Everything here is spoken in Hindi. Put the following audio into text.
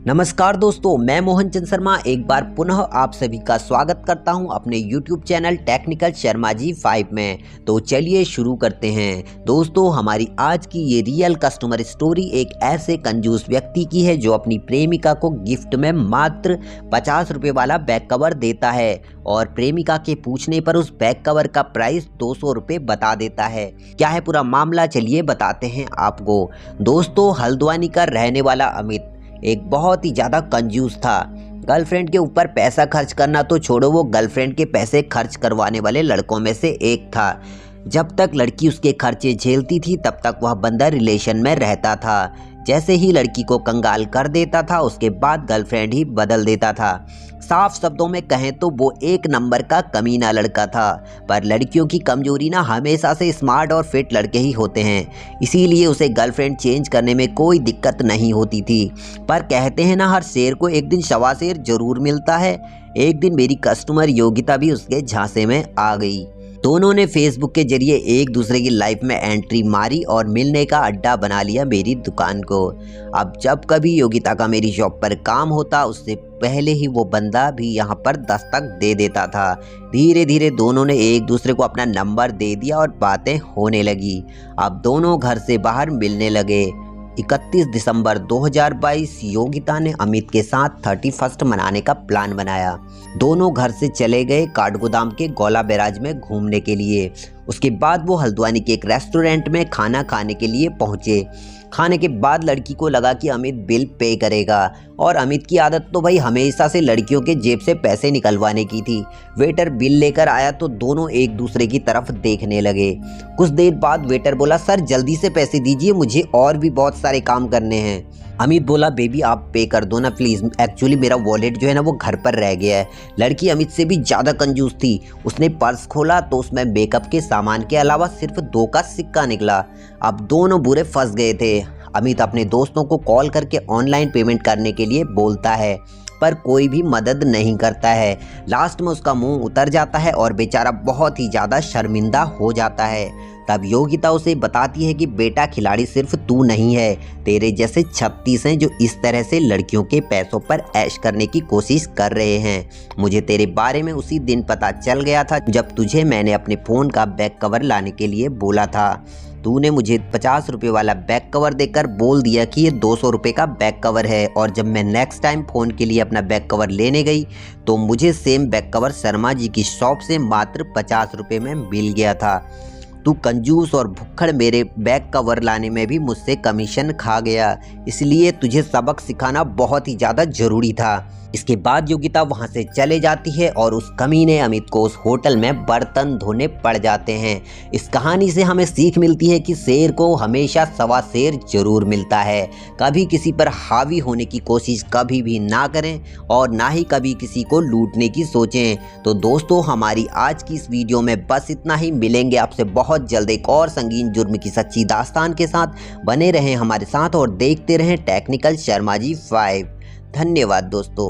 नमस्कार दोस्तों, मैं मोहन चंद शर्मा एक बार पुनः आप सभी का स्वागत करता हूं अपने YouTube channel technical Sharma ji 5 में। तो चलिए शुरू करते हैं। दोस्तों, हमारी आज की ये रियल कस्टमर स्टोरी एक ऐसे कंजूस व्यक्ति की है जो अपनी प्रेमिका को गिफ्ट में मात्र 50 रुपये वाला बैक कवर देता है और प्रेमिका के पूछने पर उस बैक कवर का प्राइस 200 रुपये बता देता है। क्या है पूरा मामला, चलिए बताते हैं आपको। दोस्तों, हल्द्वानी का रहने वाला अमित एक बहुत ही ज़्यादा कंजूस था। गर्लफ्रेंड के ऊपर पैसा खर्च करना तो छोड़ो, वो गर्लफ्रेंड के पैसे खर्च करवाने वाले लड़कों में से एक था। जब तक लड़की उसके खर्चे झेलती थी तब तक वह बंदा रिलेशन में रहता था। जैसे ही लड़की को कंगाल कर देता था उसके बाद गर्लफ्रेंड ही बदल देता था। साफ शब्दों में कहें तो वो एक नंबर का कमीना लड़का था। पर लड़कियों की कमजोरी ना हमेशा से स्मार्ट और फिट लड़के ही होते हैं, इसीलिए उसे गर्लफ्रेंड चेंज करने में कोई दिक्कत नहीं होती थी। पर कहते हैं ना, हर शेर को एक दिन शवा शेर जरूर मिलता है। एक दिन मेरी कस्टमर योगिता भी उसके झांसे में आ गई। दोनों ने फेसबुक के जरिए एक दूसरे की लाइफ में एंट्री मारी और मिलने का अड्डा बना लिया मेरी दुकान को। अब जब कभी योगिता का मेरी शॉप पर काम होता उससे पहले ही वो बंदा भी यहाँ पर दस्तक दे देता था। धीरे धीरे दोनों ने एक दूसरे को अपना नंबर दे दिया और बातें होने लगी। अब दोनों घर से बाहर मिलने लगे। 31 दिसंबर 2022 योगिता ने अमित के साथ 31st मनाने का प्लान बनाया। दोनों घर से चले गए काठगोदाम के गोला बैराज में घूमने के लिए। उसके बाद वो हल्द्वानी के एक रेस्टोरेंट में खाना खाने के लिए पहुंचे। खाने के बाद लड़की को लगा कि अमित बिल पे करेगा और अमित की आदत तो भाई हमेशा से लड़कियों के जेब से पैसे निकलवाने की थी। वेटर बिल लेकर आया तो दोनों एक दूसरे की तरफ देखने लगे। कुछ देर बाद वेटर बोला, सर जल्दी से पैसे दीजिए, मुझे और भी बहुत सारे काम करने हैं। अमित बोला, बेबी आप पे कर दो ना प्लीज़, एक्चुअली मेरा वॉलेट जो है ना वो घर पर रह गया है। लड़की अमित से भी ज़्यादा कंजूस थी। उसने पर्स खोला तो उसमें मेकअप के सामान के अलावा सिर्फ 2 का सिक्का निकला। अब दोनों बुरे फंस गए थे। अमित अपने दोस्तों को कॉल करके ऑनलाइन पेमेंट करने के लिए बोलता है पर कोई भी मदद नहीं करता है। लास्ट में उसका मुंह उतर जाता है और बेचारा बहुत ही ज़्यादा शर्मिंदा हो जाता है। तब योगिता उसे बताती है कि बेटा, खिलाड़ी सिर्फ तू नहीं है, तेरे जैसे 36 हैं जो इस तरह से लड़कियों के पैसों पर ऐश करने की कोशिश कर रहे हैं। मुझे तेरे बारे में उसी दिन पता चल गया था जब तुझे मैंने अपने फ़ोन का बैक कवर लाने के लिए बोला था। तूने मुझे 50 रुपये वाला बैक कवर देकर बोल दिया कि ये 200 रुपये का बैक कवर है, और जब मैं नेक्स्ट टाइम फ़ोन के लिए अपना बैक कवर लेने गई तो मुझे same back cover Sharma ji की शॉप से मात्र 50 रुपये में मिल गया था। तू कंजूस और भुक्खड़ मेरे बैक कवर लाने में भी मुझसे कमीशन खा गया, इसलिए तुझे सबक सिखाना बहुत ही ज़्यादा ज़रूरी था। इसके बाद योगिता वहां से चले जाती है और उस कमीने अमित को उस होटल में बर्तन धोने पड़ जाते हैं। इस कहानी से हमें सीख मिलती है कि शेर को हमेशा सवा शेर जरूर मिलता है। कभी किसी पर हावी होने की कोशिश कभी भी ना करें और ना ही कभी किसी को लूटने की सोचें। तो दोस्तों, हमारी आज की इस वीडियो में बस इतना ही। मिलेंगे आपसे बहुत जल्द एक और संगीन जुर्म की सच्ची दास्तान के साथ। बने रहें हमारे साथ और देखते रहें टेक्निकल शर्मा जी 5। धन्यवाद दोस्तों।